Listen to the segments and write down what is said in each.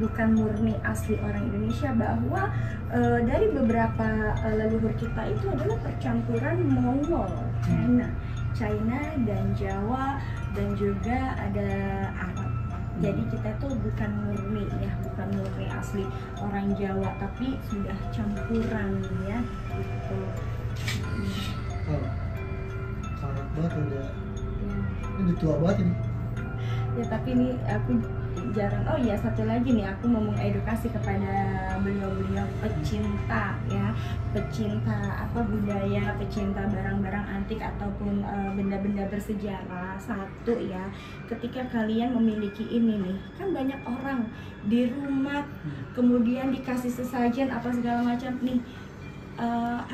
bukan murni asli orang Indonesia, bahwa dari beberapa leluhur kita itu adalah percampuran Mongol, China dan Jawa, dan juga ada Arab. Jadi kita tuh bukan murni ya, bukan murni asli orang Jawa, tapi sudah campuran ya gitu. Oh, karat banget udah. Ya. Ini tua banget ini. Ya tapi ini aku jarang. Oh iya, satu lagi nih, aku mau mengedukasi kepada beliau-beliau pecinta ya, pecinta budaya, pecinta barang-barang antik ataupun benda-benda bersejarah. Satu ya, ketika kalian memiliki ini nih, kan banyak orang di rumah kemudian dikasih sesajen apa segala macam nih.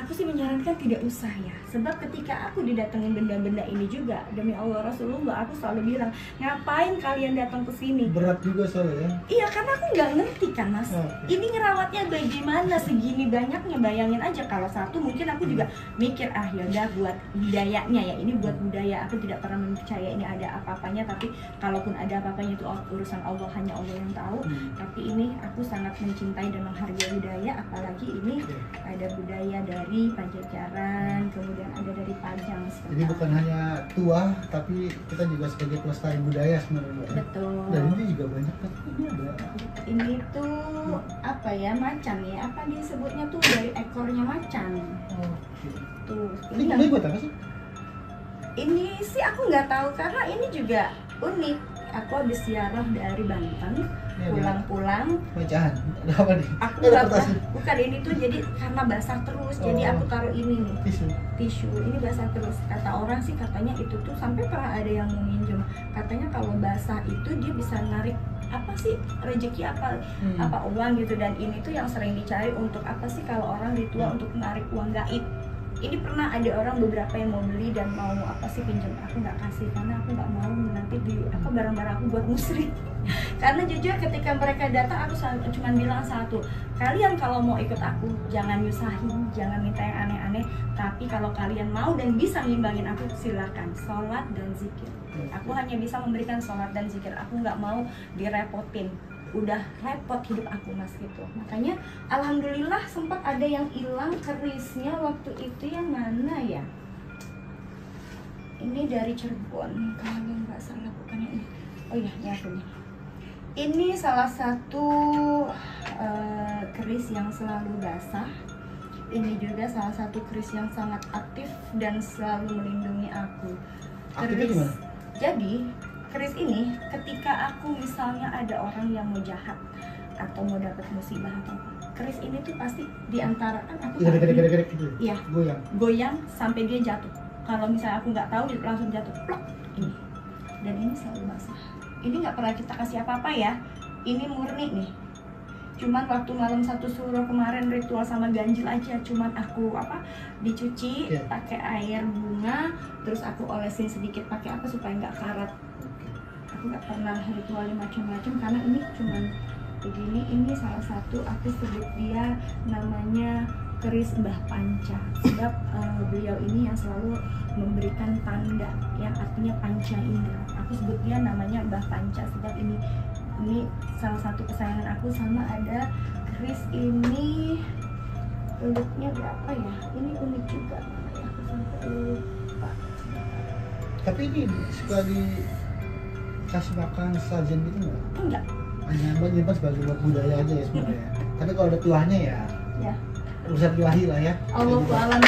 Aku sih menyarankan tidak usah ya, sebab ketika aku didatengin benda-benda ini juga, demi Allah Rasulullah, aku selalu bilang, ngapain kalian datang ke sini? Berat juga soalnya ya. Iya, karena aku nggak ngerti kan mas, ini ngerawatnya bagaimana segini banyaknya. Bayangin aja kalau satu, mungkin aku juga mikir ya udah buat budayanya ya, ini buat budaya. Aku tidak pernah percaya ini ada apa-apanya, tapi kalaupun ada apa-apanya itu urusan Allah, hanya Allah yang tahu. Tapi ini aku sangat mencintai dan menghargai budaya, apalagi ini ada budaya dari Pajajaran, kemudian ada dari Pajang. Jadi bukan hanya tua, tapi kita juga sebagai pelestari budaya sebenarnya. Betul. Dan ini juga banyak kan, ini ada. Ini tuh apa ya, macan ya? Apa disebutnya tuh, dari ekornya macan. Tuh. Ini buat apa sih? Ini sih aku nggak tahu, karena ini juga unik. Aku habis ziarah dari Banten, pulang-pulang. Bacaan, ada apa nih? Aku nggak pernah, bukan ini tuh jadi karena basah terus, jadi aku taruh ini nih. Tisu. Ini basah terus. Kata orang sih katanya itu tuh, sampai pernah ada yang mau minjem. Katanya kalau basah itu dia bisa narik apa sih, rezeki apa uang gitu. Dan ini tuh yang sering dicari untuk apa sih kalau orang ritual untuk menarik uang gaib. Ini pernah ada orang beberapa yang mau beli dan mau apa sih pinjam, aku nggak kasih karena aku nggak mau nanti di barang-barang aku buat musrik. Karena jujur ketika mereka datang aku cuma bilang satu, kalian kalau mau ikut aku jangan nyusahin, jangan minta yang aneh-aneh, tapi kalau kalian mau dan bisa ngimbangin aku silakan, sholat dan zikir. Aku hanya bisa memberikan sholat dan zikir, aku nggak mau direpotin. Udah repot hidup aku mas gitu. Makanya alhamdulillah sempat ada yang hilang kerisnya waktu itu, yang mana ya, ini dari Cirebon kalau nggak salah, bukannya ini. Oh iya, ini aku nih. Ini salah satu keris yang selalu basah. Ini juga salah satu keris yang sangat aktif dan selalu melindungi aku. Keris. Jadi keris ini ketika aku misalnya ada orang yang mau jahat atau mau dapat musibah atau apa, keris ini tuh pasti diantara kan aku gitu. Iya, goyang sampai dia jatuh. Kalau misalnya aku nggak tahu, dia langsung jatuh plok ini. Dan ini selalu basah. Ini nggak pernah kita kasih apa-apa ya. Ini murni nih. Cuman waktu malam satu suro kemarin ritual sama ganjil aja, cuman aku dicuci pakai air bunga, terus aku olesin sedikit pakai apa supaya nggak karat. Aku nggak pernah ritualnya macam-macam karena ini cuman begini. Ini salah satu aku sebut dia namanya keris Mbah Panca, sebab beliau ini yang selalu memberikan tanda yang artinya panca indera. Aku sebut dia namanya Mbah Panca sebab ini salah satu kesayangan aku. Sama ada keris ini, bentuknya berapa ya, ini unik juga, mana ya, aku sampai lupa. Tapi ini suka dikasih makan sajen gitu nggak? Enggak. Hanya nyimpan sebagai buat budaya aja ya sebenarnya. Tapi kalau ada tuahnya ya urusan ilahi lah ya. Allahu a'lam.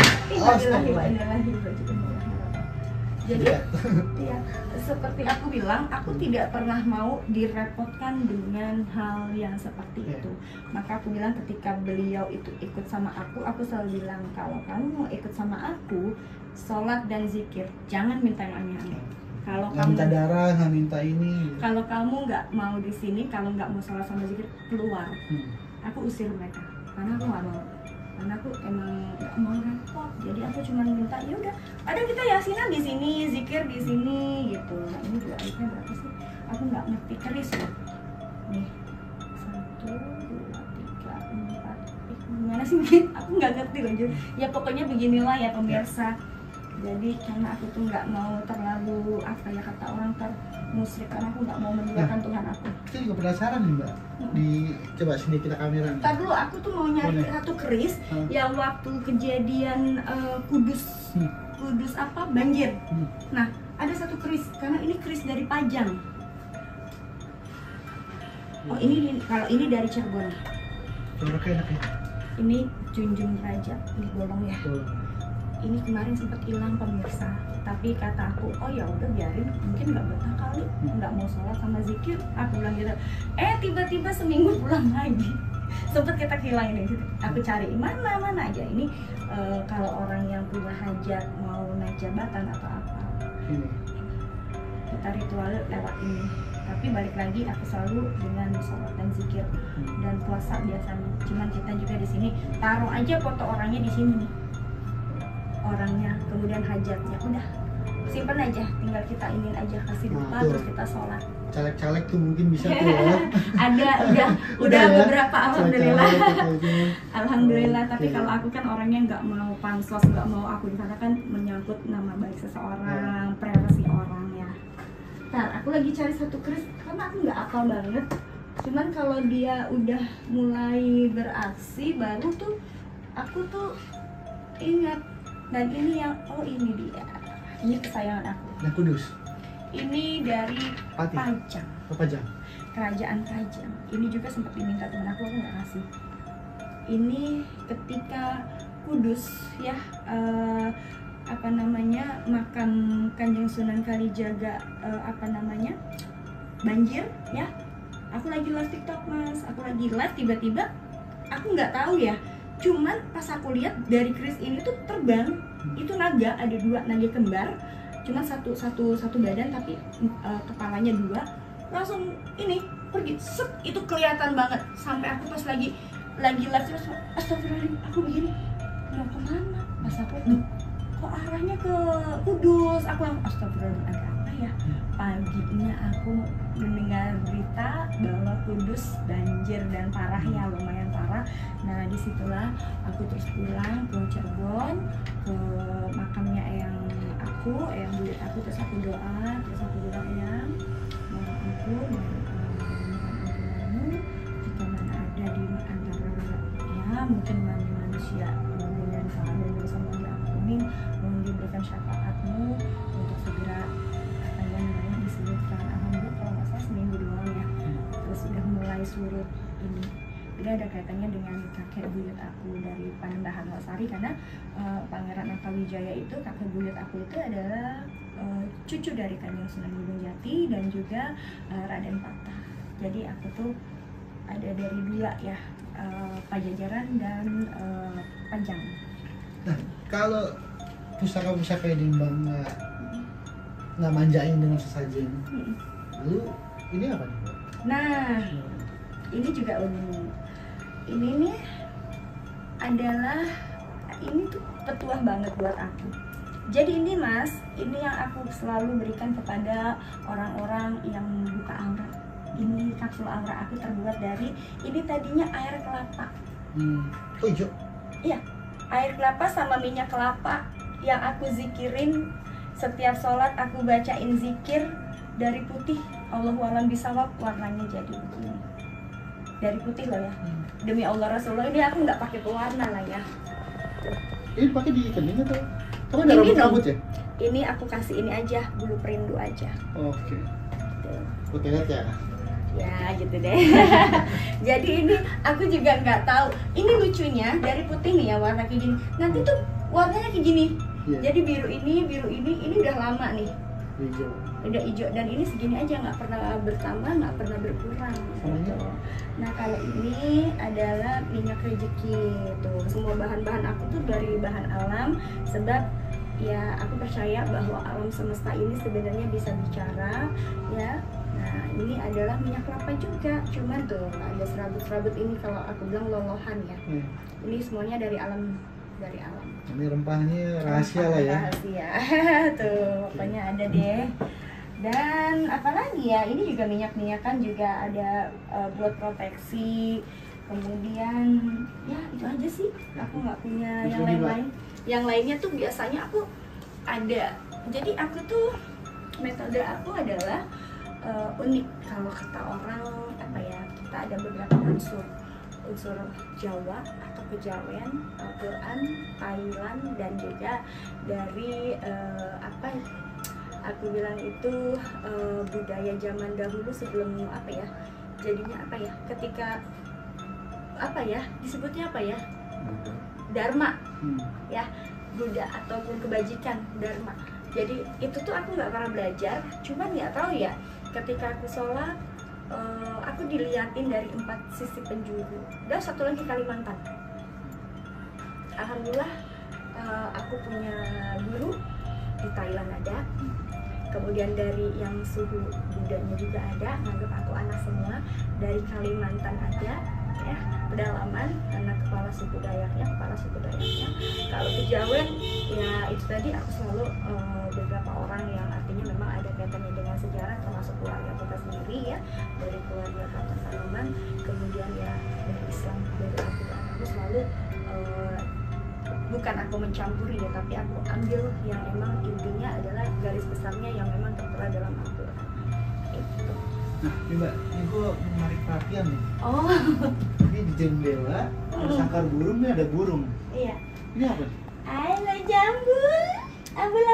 Jadi ya, seperti aku bilang, aku tidak pernah mau direpotkan dengan hal yang seperti itu. Maka aku bilang ketika beliau itu ikut sama aku selalu bilang, kalau kamu mau ikut sama aku, sholat dan zikir, jangan minta yang aneh-aneh. Kalau kamu minta darah, nggak minta ini. Kalau kamu nggak mau di sini, kalau nggak mau sholat sama zikir, keluar. Aku usir mereka, karena aku nggak mau. Karena aku emang nggak mau repot. Jadi aku cuma minta, ya udah. Kadang kita yasinan di sini, zikir di sini, gitu. Nah ini juga airnya berapa sih? Aku nggak ngerti keris loh. Nih, 1, 2, 3, 4. Gimana sih? Aku nggak ngerti loh. Ya pokoknya beginilah ya pemirsa. Jadi karena aku tuh nggak mau terlalu kata orang musyrik karena aku nggak mau menduakan Tuhan aku. Saya juga penasaran nih Mbak. Coba sini kita kamera. Ntar dulu, aku tuh mau nyari satu keris yang waktu kejadian Kudus apa banjir. Nah, ada satu keris karena ini keris dari Pajang. Oh, ini kalau ini dari Cirebon. Coba enak ya. Ini Junjung Raja, ini bolong ya. Ini kemarin sempat hilang pemirsa, tapi kata aku, oh ya udah biarin, mungkin nggak betah kali, nggak mau sholat sama zikir. Aku bilang gitu. Tiba-tiba seminggu pulang lagi. Sempet kita hilang ini. Aku cari mana aja ini. Kalau orang yang punya hajat mau naik jabatan atau apa, kita ritual lewat ini. Tapi balik lagi aku selalu dengan sholat dan zikir dan puasa biasanya. Cuman kita juga di sini taruh aja foto orangnya di sini nih, orangnya, kemudian hajatnya, udah simpen aja, tinggal kita ingin aja kasih doa terus kita sholat. Caleg-caleg tuh mungkin bisa tuh ya. Ada udah ya? Beberapa alhamdulillah. Alhamdulillah. Tapi okay. Kalau aku kan orangnya nggak mau pansos, nggak mau aku disana kan menyangkut nama baik seseorang, privasi orang ya. Ntar aku lagi cari satu keris karena aku nggak hafal banget. Cuman kalau dia udah mulai beraksi baru tuh aku tuh ingat. Dan ini yang, oh ini dia, ini kesayangan aku. Nah, Kudus. Ini dari Pajang. Pajang. Kerajaan Pajang. Ini juga sempat diminta teman aku nggak kasih. Ini ketika Kudus ya, makan Kanjeng Sunan Kalijaga, banjir ya. Aku lagi live TikTok mas, aku lagi live tiba-tiba, aku nggak tahu ya. Cuman pas aku lihat dari keris ini tuh terbang, itu naga, ada dua naga kembar, cuman satu badan tapi kepalanya dua, langsung ini pergi, set, itu kelihatan banget. Sampai aku pas lagi live terus, astagfirullahaladzim, aku begini, mau kemana? Pas aku, kok arahnya ke Kudus? Aku yang astagfirullahaladzim, agak apa ya? Paginya aku mendengar berita bahwa Kudus banjir dan parah ya, lumayan parah. Nah disitulah aku terus pulang ke Cirebon, ke makamnya eyang buyut aku, terus aku doa, eyang, mohon ampun, jika mana ada di antara ya mungkin manusia dengan salah dan dosa mau diampuni, mohon diberikan syafaatmu untuk segera disurutkan. Alhamdulillah kalau nggak salah seminggu doang ya, terus sudah mulai surut ini. Ini ada kaitannya dengan kakek buyut aku dari Panembahan Losari, karena Pangeran Akawijaya itu, kakek buyut aku itu adalah cucu dari Kanjeng Sunan Gunung Jati dan juga Raden Patah. Jadi aku tuh ada dari dua ya, Pajajaran dan Pajang. Nah, kalau pusaka-pusaka ini Mbak nggak manjain dengan sesajen, lalu ini apa nih? Nah, ini juga unik. Ini nih adalah, ini tuh petuah banget buat aku. Jadi ini mas, ini yang aku selalu berikan kepada orang-orang yang buka aura. Ini kapsul aura aku terbuat dari, ini tadinya air kelapa. Oh hijau? Iya, air kelapa sama minyak kelapa yang aku zikirin setiap sholat. Aku bacain zikir dari putih, Allahualam bisawab, warnanya jadi begini. Dari putih loh ya, demi Allah Rasulullah, ini aku nggak pakai pewarna lah ya. Ini pakai di kening atau? Kamu ada rambut ya? Ini aku kasih ini aja, bulu perindu aja. Oke. Oke lihat ya. Ya gitu deh. Jadi ini aku juga nggak tahu. Ini lucunya dari putih nih ya, warna kayak gini. Nanti tuh warnanya kayak gini. Yeah. Jadi biru ini udah lama nih. Hijau. Udah hijau, dan ini segini aja, nggak pernah bertambah, nggak pernah berkurang gitu. Nah kalau ini adalah minyak rezeki tuh, semua bahan-bahan aku tuh dari bahan alam, sebab ya aku percaya bahwa alam semesta ini sebenarnya bisa bicara ya. Nah ini adalah minyak kelapa juga, cuman tuh ada serabut-serabut ini, kalau aku bilang lolohan ya. Ini semuanya dari alam. Ini rempahnya rahasia lah ya. Rahasia tuh, pokoknya ada deh. Dan apalagi ya, ini juga minyak-minyakan juga ada buat proteksi. Kemudian ya itu aja sih, aku nggak punya yang lain-lain. Yang lainnya tuh biasanya aku ada. Jadi aku tuh, metode aku adalah unik kalau kata orang apa ya, kita ada beberapa unsur Jawa atau kejawen, Al-Quran, Thailand, dan juga dari apa aku bilang itu budaya zaman dahulu sebelum apa ya, jadinya apa ya, ketika apa ya disebutnya apa ya, Dharma ya, Buddha ataupun kebajikan, Dharma. Jadi itu tuh aku nggak pernah belajar, cuman nggak tahu ya, ketika aku sholat aku diliatin dari 4 sisi penjuru. Dan satu lagi Kalimantan. Alhamdulillah aku punya guru di Thailand ada, kemudian dari yang suhu Budanya juga ada, nganggap aku anak semua. Dari Kalimantan ada ya, pedalaman, anak kepala suku Dayaknya. Kalau Kejawen ya itu tadi aku selalu beberapa orang yang artinya memang ada kaitannya dengan sejarah, termasuk keluarga kita sendiri ya, dari keluarga Kata Kanoman, kemudian ya dari Islam, dari Al-Quran. Aku selalu bukan aku mencampuri ya, tapi aku ambil yang emang intinya adalah garis besarnya yang memang tertera dalam Al-Quran itu. Nah ini Mbak, ini gue menarik perhatian nih. Oh Ini di jendela ada sangkar burung, nih ada burung. iya. Ini apa? Halo jambul, abul.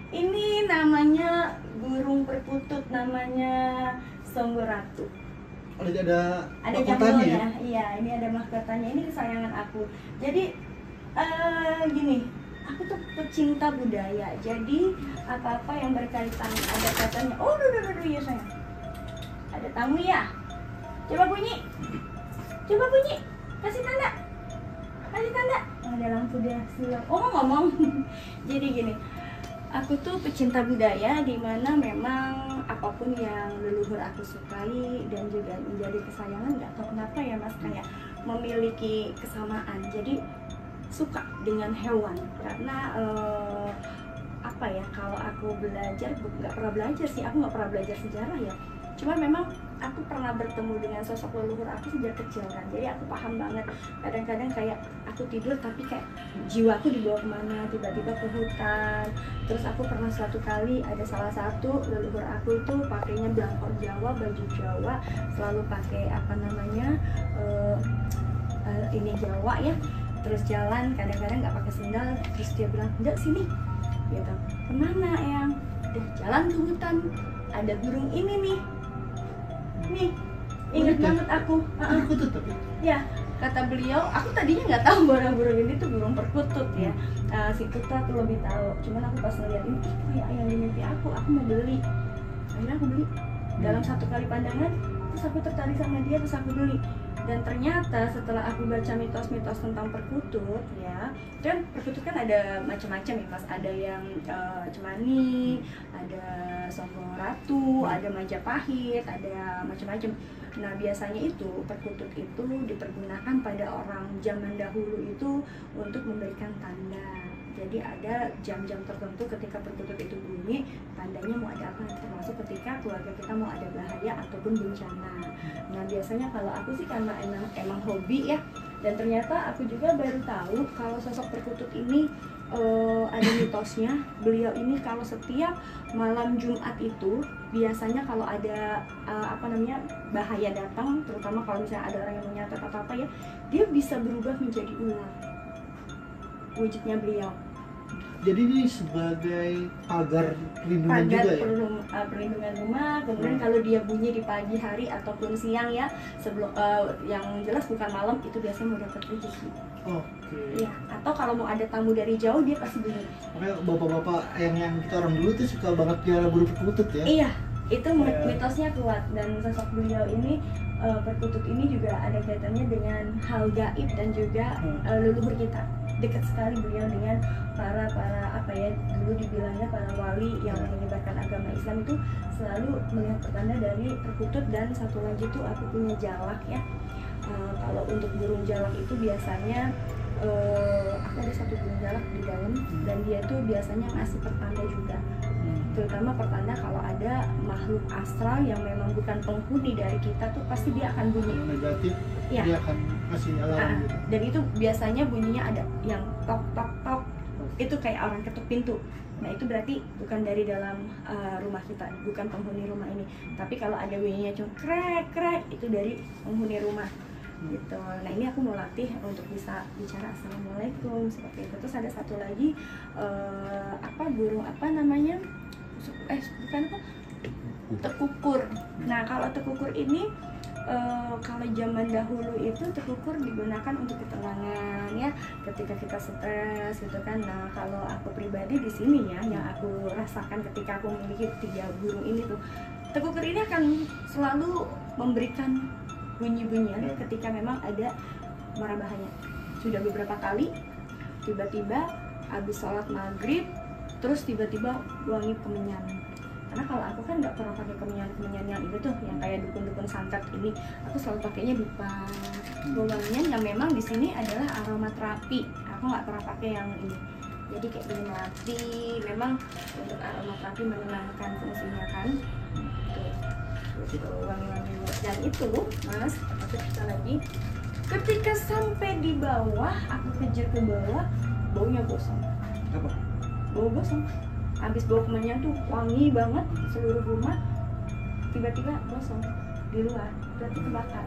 Ini namanya burung perkutut, namanya Songgoratu. Oh, ada mahkotanya jambulnya, ya? iya. Ini ada mahkotanya. Ini kesayangan aku. Jadi gini, aku tuh pecinta budaya. Jadi apa-apa yang berkaitan ada kaitannya. Oh, duh ya sayang. Ada tamu ya. Coba bunyi. Kasih tanda. Ada lampu dia silau. Oh, ngomong. Jadi gini, aku tuh pecinta budaya, di mana memang apapun yang leluhur aku sukai dan juga menjadi kesayangan, nggak tahu kenapa ya Mas, kayak memiliki kesamaan. Jadi suka dengan hewan karena apa ya, kalau aku belajar, nggak pernah belajar sih, aku nggak pernah belajar sejarah ya, cuma memang aku pernah bertemu dengan sosok leluhur aku sejak kecil kan, jadi aku paham banget. Kadang-kadang kayak aku tidur tapi kayak jiwaku dibawa kemana, tiba-tiba ke hutan. Terus aku pernah suatu kali ada salah satu leluhur aku itu pakainya belangkon Jawa, baju Jawa, selalu pakai apa namanya ini Jawa ya, terus jalan kadang-kadang nggak pakai sendal, terus dia bilang, "Enggak, sini," gitu. "Kemana Eyang?" "Udah jalan ke hutan, ada burung ini nih, inget banget aku." Perkutut tapi? Ya, kata beliau, aku tadinya nggak tahu bahwa burung ini tuh burung perkutut ya. Si Putra aku lebih tahu, cuman aku pas ngeliat ini kayak yang di mimpi aku mau beli. Akhirnya aku beli. Dalam satu kali pandangan, terus aku tertarik sama dia, terus aku beli. Dan ternyata setelah aku baca mitos-mitos tentang perkutut ya, kan perkutut kan ada macam-macam ya Mas, ada yang cemani, ada Songgoratu, ada Majapahit, ada macam-macam. Nah biasanya itu perkutut itu dipergunakan pada orang zaman dahulu itu untuk memberikan tanda. Jadi ada jam-jam tertentu ketika perkutut itu bunyi, tandanya mau ada apa, termasuk ketika keluarga kita mau ada bahaya ataupun bencana. Nah biasanya kalau aku sih karena emang hobi ya, dan ternyata aku juga baru tahu kalau sosok perkutut ini ada mitosnya. Beliau ini kalau setiap malam Jumat itu biasanya kalau ada apa namanya bahaya datang, terutama kalau misalnya ada orang yang menyatat atau apa ya, dia bisa berubah menjadi ular wujudnya beliau. Jadi ini sebagai pagar perlindungan juga ya? Perlindungan rumah. Kemudian kalau dia bunyi di pagi hari ataupun siang ya, sebelum yang jelas bukan malam, itu biasanya mau dapat rezeki. Oke. Iya. Atau kalau mau ada tamu dari jauh, dia pasti bunyi. Makanya bapak-bapak yang kita orang dulu tuh suka banget piara burung perkutut ya? Iya, itu mitosnya kuat. Dan sosok beliau ini, perkutut ini juga ada kaitannya dengan hal gaib dan juga leluhur kita. Dekat sekali beliau dengan para apa ya, dulu dibilangnya para wali yang menyebarkan agama Islam itu selalu melihat pertanda dari perkutut. Dan satu lagi tuh aku punya jalak ya. Kalau untuk burung jalak itu biasanya aku ada satu burung jalak di dalam, dan dia tuh biasanya ngasih pertanda juga, terutama pertanda kalau ada makhluk astral yang memang bukan penghuni dari kita tuh pasti dia akan bunyi. Yang negatif ya, dia akan kasih alarm gitu. Dan itu biasanya bunyinya ada yang tok tok tok, itu kayak orang ketuk pintu. Nah itu berarti bukan dari dalam rumah kita, bukan penghuni rumah ini. Tapi kalau ada bunyinya cuma krek krek, itu dari penghuni rumah gitu. Nah ini aku mau latih untuk bisa bicara assalamualaikum seperti itu. Terus ada satu lagi burung apa namanya, bukan apa, tekukur. Nah kalau tekukur ini kalau zaman dahulu itu tekukur digunakan untuk ketenangan ya, ketika kita stres gitu kan. Nah kalau aku pribadi di sini ya, yang aku rasakan ketika aku memiliki 3 burung ini tuh, tekukur ini akan selalu memberikan bunyi-bunyian ketika memang ada mara bahaya. Sudah beberapa kali tiba-tiba habis sholat maghrib terus tiba-tiba wangi kemenyan. Karena kalau aku kan nggak pernah pakai kemenyan yang itu tuh, yang kayak dukun-dukun santet ini, aku selalu pakainya dupa. Wangian yang memang di sini adalah aromaterapi. Aku nggak pernah pakai yang ini. Jadi kayak gini melati, memang untuk aromaterapi menenangkan fungsinya kan. Itu wangi-wangi. Dan itu mas, aku cerita lagi, ketika sampai di bawah, aku kejar ke bawah, baunya gosong. Apa? Bau gosong. Habis bau kemenyan tuh wangi banget seluruh rumah, tiba-tiba gosong di luar, berarti kebakar.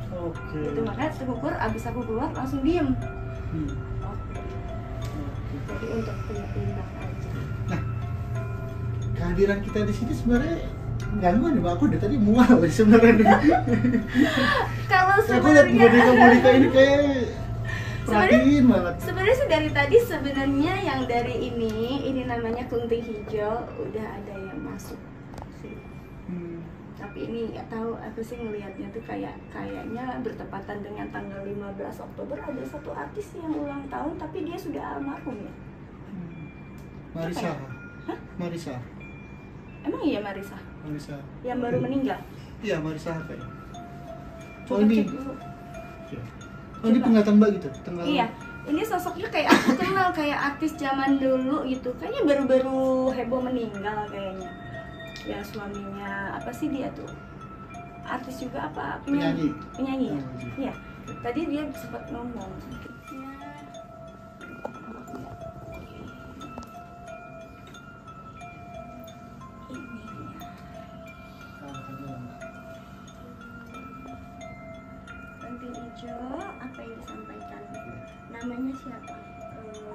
Oke. Itu makanya tekukur abis aku keluar langsung diem. Jadi untuk penyeimbang aja. Nah, kehadiran kita di sini sebenarnya ganggu nih, Mbak. Aku dari tadi mual sebenarnya. Kalau Aku lihat boneka ini kayak perhatiin banget. Sebenarnya sih dari tadi sebenarnya yang dari ini namanya kunti hijau udah ada yang masuk sih. Tapi ini nggak tahu, aku sih ngelihatnya tuh kayaknya bertepatan dengan tanggal 15 Oktober ada satu artis yang ulang tahun tapi dia sudah almarhum ya. Marisa. Hah? Marisa. Emang iya Marisa? Marisa. Yang baru meninggal? Iya, Marisa apa ya? Coba cek dulu. Oh, ini pengingatan Mbak gitu? Iya, ini sosoknya kayak aku kenal, kayak artis zaman dulu gitu. Kayaknya baru-baru heboh meninggal kayaknya. Ya suaminya, apa sih dia tuh? Artis juga apa? Penyanyi. Penyanyi ya? Iya. Tadi dia sempat ngomong. Kunti hijau, apa yang disampaikan? Namanya siapa? Namanya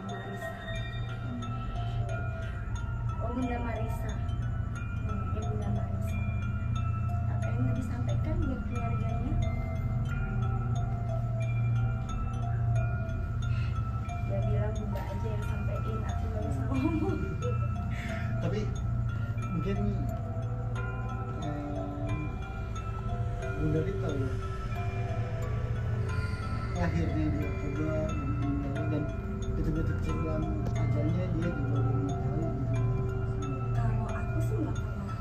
Marisa. Oh, Bunda Marisa. Namanya Bunda Marisa. Apa yang mau disampaikan buat keluarganya? Dia bilang Bunda aja yang sampein, aku nggak bisa ngomong. Tapi mungkin Bunda Rita ya, lahirnya di Oktober dan detik-detik sebelum ajalnya dia juga udah mengetahui gitu. Kalau aku sih nggak pernah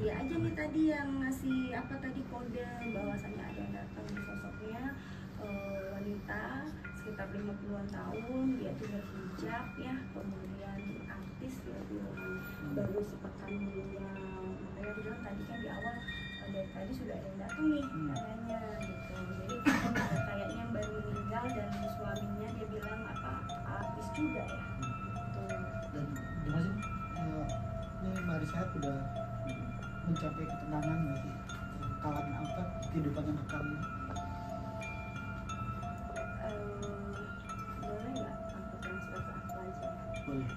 dia aja nih tadi yang ngasih apa tadi kode bahwasanya ada yang datang di sosoknya wanita sekitar 50-an tahun, dia tuh berhijab ya, kemudian artis dia bilang baru sepekan meninggal. Makanya aku bilang tadi kan di awal dari tadi sudah ada yang datang nih katanya gitu. Jadi kayaknya yang baru meninggal dan suaminya dia bilang apa artis juga ya. Dan gimana sih? Ini Marisa udah mencapai ketenangan nggak sih? Kawan apa kehidupan anak kami? Boleh nggak aku transfer ke aku aja? Boleh.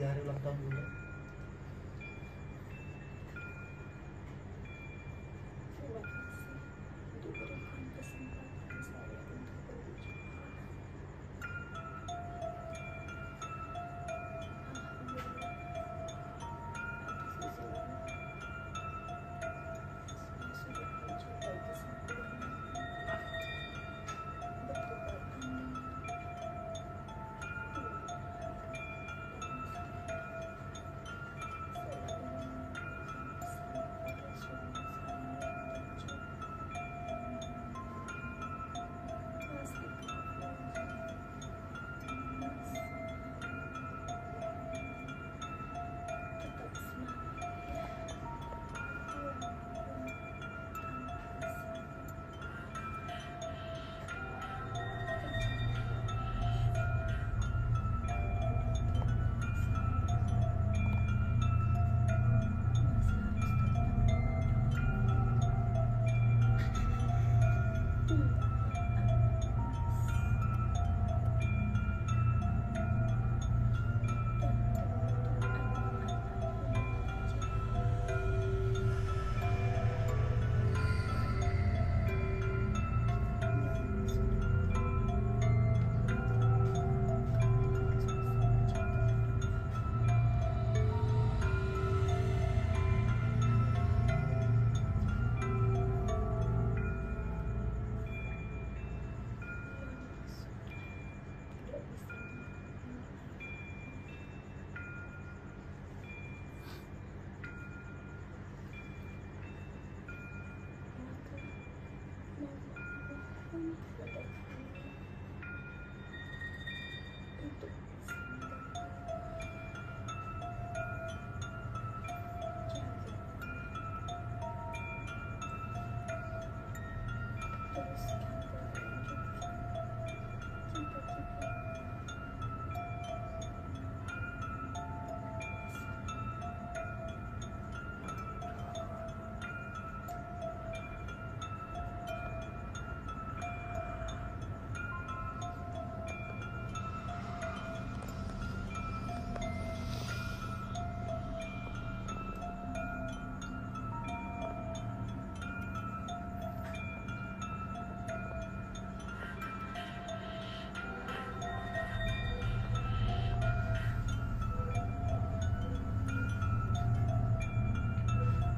di hari ulang tahun Bunda? Terima kasih diberikan kesempatan saya untuk berbicara. Alhamdulillah, atas izin saya sudah mencapai kesempurnaan bertobat ini.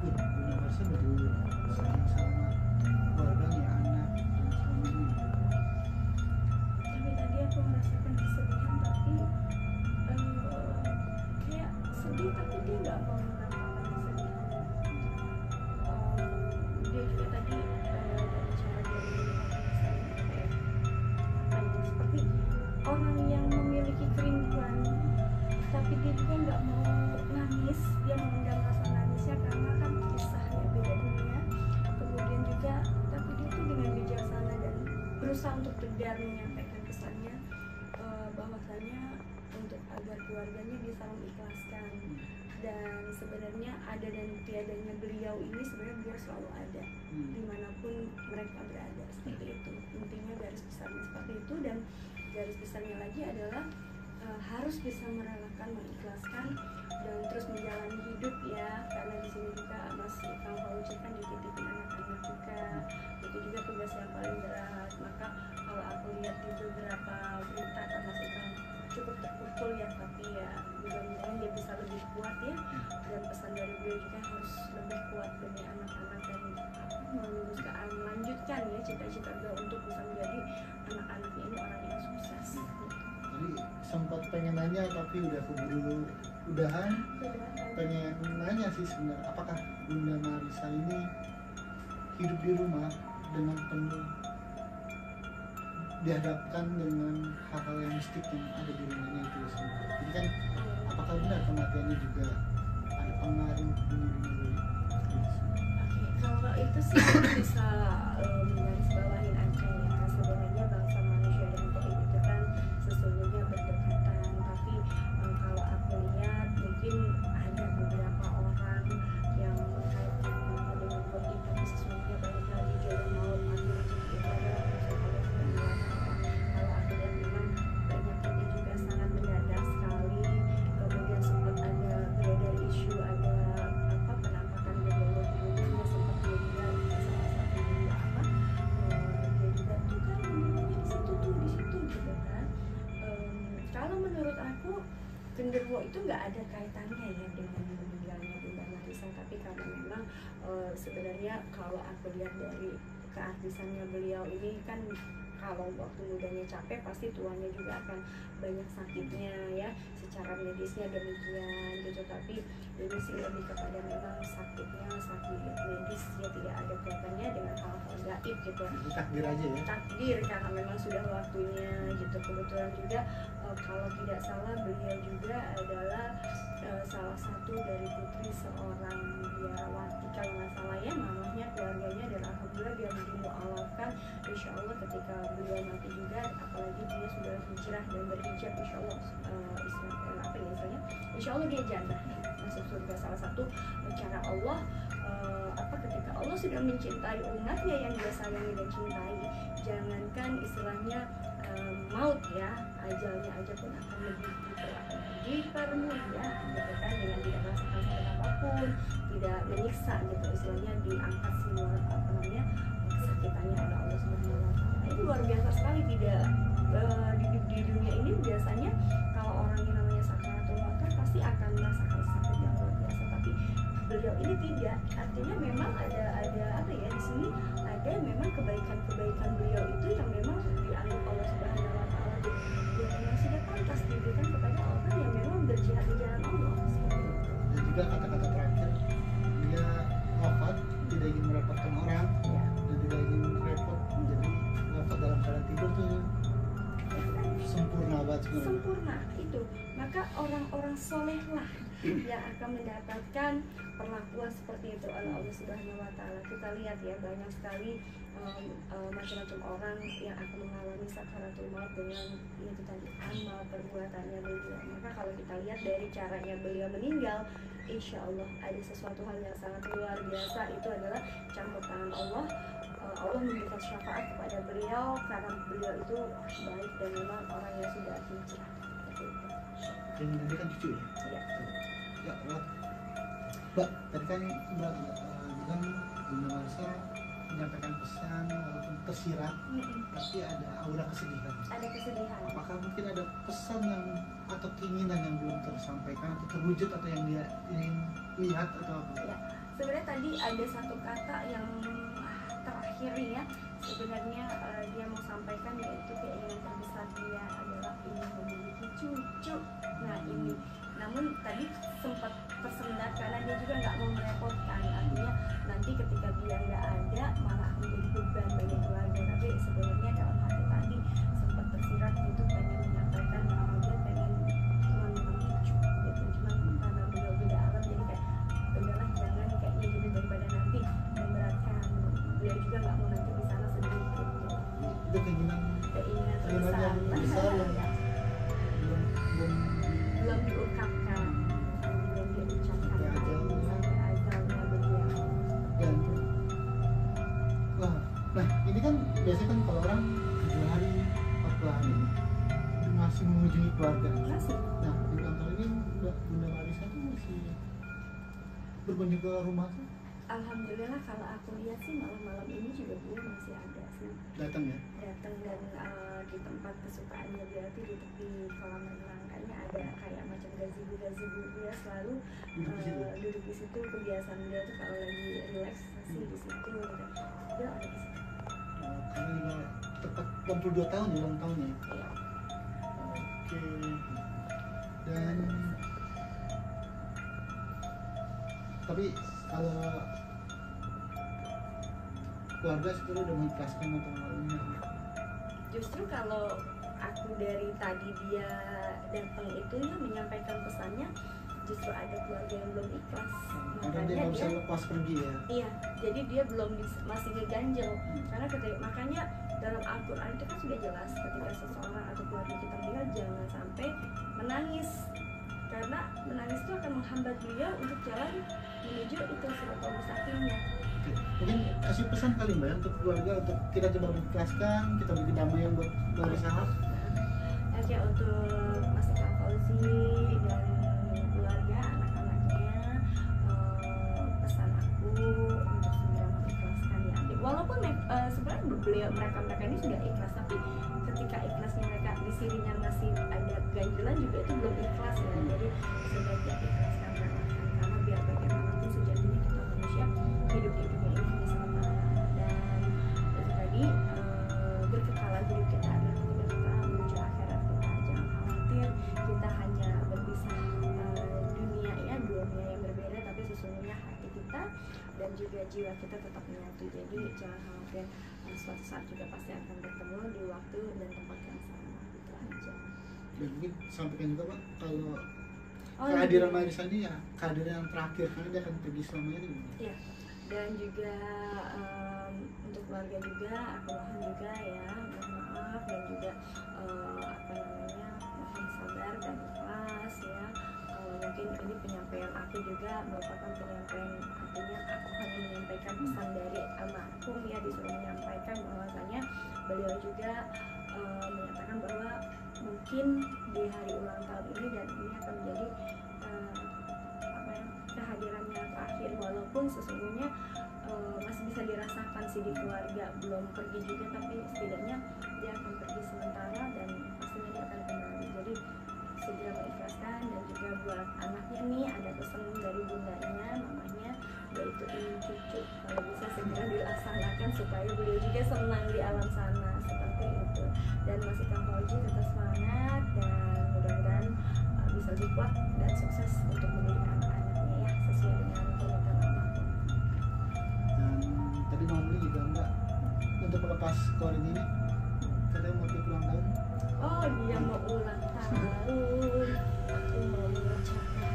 Bunda Marisa betul sayang sama keluarganya, anak dan suaminya. Tapi tadi aku merasakan kesedihan, tapi kayak sedih tapi dia nggak mau menampakkan kesedihan. Dia juga tadi dari cara dia menyampaikan saya kayak seperti orang yang memiliki kerinduan, tapi dia juga nggak mau nangis, dia memendam rasa nangisnya karena kan kisahnya beda dunia. Kemudian juga tapi dia tuh dengan bijaksana dan berusaha untuk tegar menyampaikan pesannya, bahwasanya untuk agar keluarganya bisa mengikhlaskan, dan sebenarnya ada dan tiadanya beliau ini sebenarnya beliau selalu ada dimanapun mereka berada, seperti itu intinya garis besarnya seperti itu. Dan garis besarnya lagi adalah harus bisa merelakan, mengikhlaskan dan terus menjalani hidup ya, karena di sini juga Mas Ikang Fauzi kan dititipin anak-anak juga, itu juga tugas yang paling berat. Maka kalau aku lihat di beberapa berita kan Mas Ikang cukup terpukul ya, tapi ya mudah-mudahan dia bisa lebih kuat ya, dan pesan dari beliau juga harus lebih kuat demi anak-anak dan meluruskan, melanjutkan ya cita-cita beliau untuk bisa menjadi anak-anaknya ini orang yang sukses. Tadi sempat pengen nanya tapi udah keburu udahan. Pengen nanya sih sebenarnya, apakah Bunda Marisa ini hidup di rumah dengan penuh dihadapkan dengan hal-hal yang mistik yang ada di rumahnya itu semua. Jadi kan apakah benar kematiannya juga ada pengaruh bunuh-bunuh? Oke, kalau itu sih aku bisa menggarisbawahin aja ya. Sebenarnya bangsa manusia dan gaib itu kan sesungguhnya berdekatan, tapi kalau aku lihat mungkin ada beberapa orang yang mengkaitkan dengan gaib, tapi sesungguhnya banyak hal di jalan maut mati rezeki itu adalah urusan Allah SWT. Kalau aku lihat memang banyak ini juga sangat mendadak sekali, kemudian genderuwo itu nggak ada kaitannya ya dengan meninggalnya Bunda Marissa, tapi karena memang sebenarnya kalau aku lihat dari keartisannya beliau ini kan, kalau waktu mudanya capek pasti tuanya juga akan banyak sakitnya ya, secara medisnya demikian gitu. Tapi ini sih lebih kepada memang sakitnya sakit medis ya, tidak ada kaitannya dengan hal-hal gaib gitu. Takdir aja ya. Takdir karena memang sudah waktunya gitu. Kebetulan juga kalau tidak salah beliau juga adalah salah satu dari putri seorang biarawati kalau nggak salah ya, mamahnya keluarganya, dan alhamdulillah dia dimualafkan insya Allah ketika beliau mati juga, apalagi dia sudah hijrah dan berhijab insya Allah insya Allah dia jannah masuk surga. Salah satu cara Allah ketika Allah sudah mencintai umatnya yang dia sayangi dan cintai, jangankan istilahnya maut ya, ajalnya aja pun akan lebih dipermudah gitu kan, dengan tidak merasakan sakit apapun, tidak menyiksa gitu, istilahnya diangkat semua kesakitannya oleh Allah Subhanahu wa Ta'ala. Itu luar biasa sekali. Tidak di dunia ini biasanya kalau orang yang namanya sakaratul maut pasti akan merasakan sakit yang luar biasa, tapi beliau ini tidak. Artinya memang ada apa ya, di sini ada memang kebaikan beliau itu yang memang dianggap Allah Subhanahu wa Ta'ala yang sudah pantas diberikan kepada orang yang memang berjihad di jalan Allah. Dan juga kata-kata terakhir, dia wafat tidak ingin merepotkan orang ya, dan tidak ingin repot, jadi wafat dalam keadaan tidur tuh sempurna banget. Sempurna itu, maka orang-orang soleh lah yang akan mendapatkan perlakuan seperti itu oleh Allah Subhanahu wa Ta'ala. Kita lihat ya, banyak sekali macam-macam orang yang akan mengalami sakaratul maut dengan itu tadi, amal perbuatannya beliau. Maka kalau kita lihat dari caranya beliau meninggal, insya Allah ada sesuatu hal yang sangat luar biasa. Itu adalah campur tangan Allah. Allah memberikan syafaat kepada beliau karena beliau itu baik dan memang orang yang sudah hijrah. Dan nanti kan cucu ya? Iya. Ya, Mbak, tadi kan Mbak kan Bunda Marissa menyampaikan pesan walaupun tersirat, tapi ada aura kesedihan. Ada kesedihan. Apakah mungkin ada pesan yang atau keinginan yang belum tersampaikan atau terwujud atau yang dia ingin lihat atau apa? Ya, sebenarnya tadi ada satu kata yang terakhir ya, sebenarnya dia mau sampaikan, yaitu keinginan terbesar dia adalah ingin memiliki cucu. Nah ini, namun tadi sempat tersendat karena dia juga nggak mau merepotkan, artinya nanti ketika dia nggak ada malah menjadi beban bagi keluarga. Tapi sebenarnya dalam hati tadi sempat tersirat itu pengen menyampaikan dia pengen cuma cucu gitu, cuma karena beliau beda alam jadi kayak udahlah jangan kayak gini daripada nanti memberatkan. Beliau juga nggak mau nanti di sana sendiri gitu. Itu keinginan terbesar yang besar yang belum diungkapkan, belum diucapkan sampai ajalnya beliau. Dan nah ini kan biasanya kan kalau orang 7 hari 40 hari masih mengunjungi keluarga. Masih. Nah di kantor ini Bunda Marissa tuh masih berkunjung ke rumah tuh? Alhamdulillah kalau aku lihat sih malam-malam ini juga dia masih ada sih. Datang ya? Datang, dan di tempat kesukaannya dia tuh di tepi kolam renang, kayaknya ada kayak macam gazebo dia selalu duduk di situ. Kebiasaan dia tuh kalau lagi relaksasi di situ gitu. Dia ada di situ. Karena juga tepat 62 tahun ya ulang tahunnya. Iya. Oke. Dan tapi kalau keluarga sekarang udah mengikhlaskan atau ini? Justru kalau aku dari tadi dia datang itu ya menyampaikan pesannya, justru ada keluarga yang belum ikhlas. Karena dia nggak bisa lepas pergi ya? Iya, jadi dia belum masih ngeganjel. Karena makanya dalam Al-Quran itu kan sudah jelas ketika seseorang atau keluarga kita meninggal jangan sampai menangis, karena menangis itu akan menghambat beliau untuk jalan menuju itu siratal mustaqimnya. Mungkin kasih pesan kali Mbak untuk keluarga, untuk kita coba mengikhlaskan, kita beri kedamaian buat Marissa. Oke, untuk Mas Ika Fauzi dan keluarga, anak-anaknya, pesan aku untuk segera mengikhlaskan ya. Walaupun sebenarnya mereka ini sudah ikhlas, tapi ketika ikhlasnya mereka di sininya masih ada ganjelan juga itu belum ikhlas ya. Jadi juga jiwa kita tetap menyatu. Jadi jangan khawatir, suatu saat juga pasti akan bertemu di waktu dan tempat yang sama, itu aja. Dan mungkin sampaikan juga Pak, kalau Oh, kehadiran iya. Marisa ini ya kehadiran yang terakhir karena dia akan pergi selamanya ini. Iya. Dan juga untuk keluarga juga aku mohon juga ya, mohon maaf, dan juga apa namanya, mohon sabar dan ikhlas ya. Mungkin ini penyampaian aku juga merupakan penyampaian, artinya aku hanya menyampaikan pesan dari almarhum ya, disuruh menyampaikan bahwasanya beliau juga menyatakan bahwa mungkin di hari ulang tahun ini dan ini akan menjadi apa ya, kehadirannya terakhir, walaupun sesungguhnya masih bisa dirasakan sih di keluarga, belum pergi juga, tapi setidaknya dia akan pergi sementara dan pastinya dia akan kembali. Jadi segera mengikhlaskan. Dan juga buat anaknya nih ada pesan dari bundanya, mamanya, yaitu ingin cucu kalau bisa segera dilaksanakan supaya beliau juga senang di alam sana, seperti itu. Dan masih Kang Fauzi tetap semangat dan mudah-mudahan bisa lebih kuat dan sukses untuk mendidik anak-anaknya ya, sesuai dengan permintaan almarhum. Dan tadi Mama Meli juga Mbak, untuk melepas korin ini katanya mau ikut ulang tahun. Oh dia mau ulang tahun, aku mau mengucapkan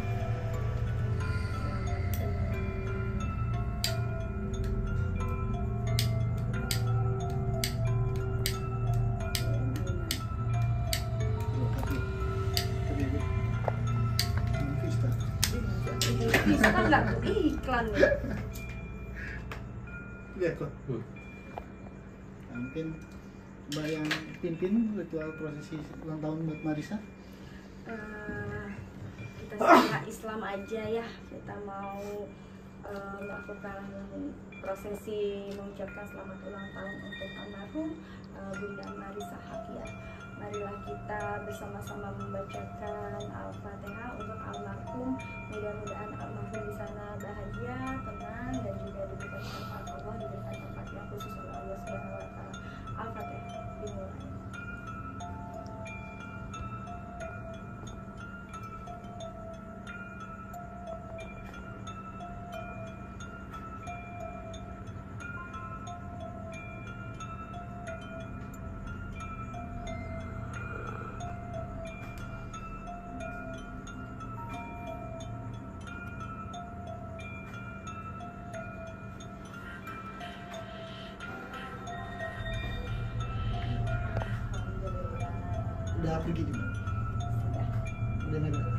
bisa nggak tuh iklan nih. Lihat kok. Nah, mungkin Mbak yang pimpin ritual prosesi ulang tahun buat Marisa. Kita secara Islam aja ya, kita mau melakukan prosesi mengucapkan selamat ulang tahun untuk almarhum Bunda Marisa Hakia. Marilah kita bersama-sama membacakan Al-Fatihah untuk almarhum. Mudah-mudahan almarhum di sana bahagia, tenang, dan juga diberikan syafaat Allah, diberikan tempat yang khusus oleh Allah Subhanahu wa Ta'ala. Al-Fatihah dimulai. Udah pergi nih Mbak. Sudah. Udah nggak ada.